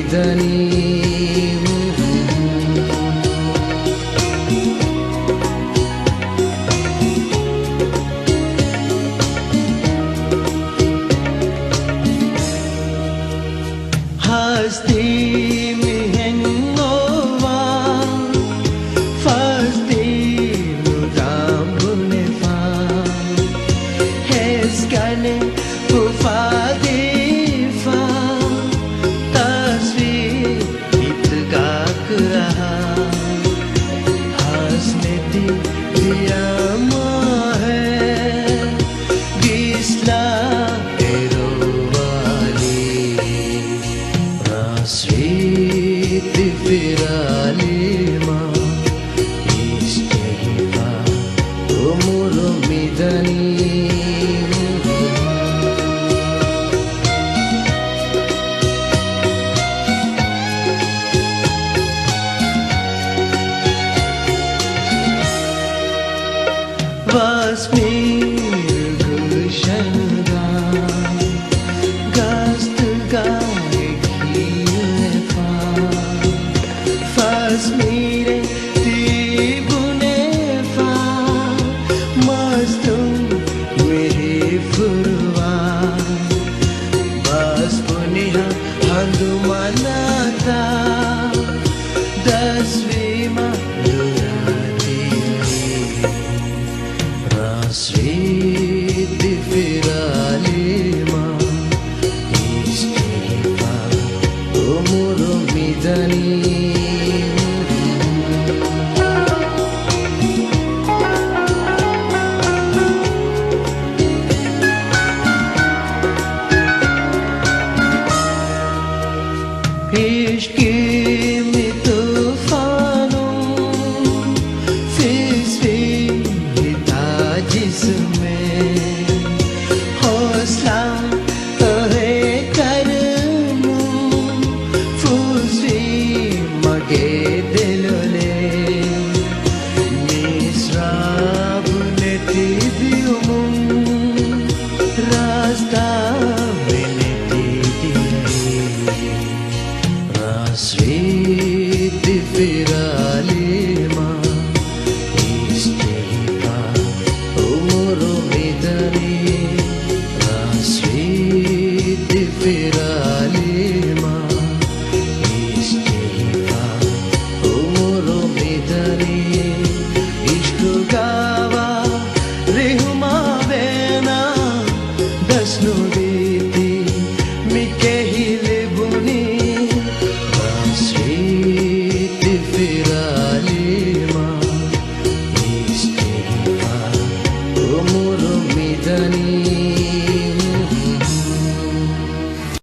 midani Hasti mihenova Fasti nudambunefa Heskane pufadifa Tasvir itgak raha Hasne diya maa hai Gisla Sweet Firalima Istehiva Umuru midani Vasmir Gushanga Gastga Mire tibunefa mastum mere furwa bas puniha handumanata dasvima durati rasvit firalima istefa umuru midani इश्क़ में तूफ़ानों fizz था जिसमें हौसला है करनू फूज़ी मगे दिलोले मिसराब ने तीबियुमुं रास्ता Sweet Firalima Istehiva Umuru midani Sweet Firalima Istehiva Umuru midani Ishq gawa Rihuma bena Dasnu di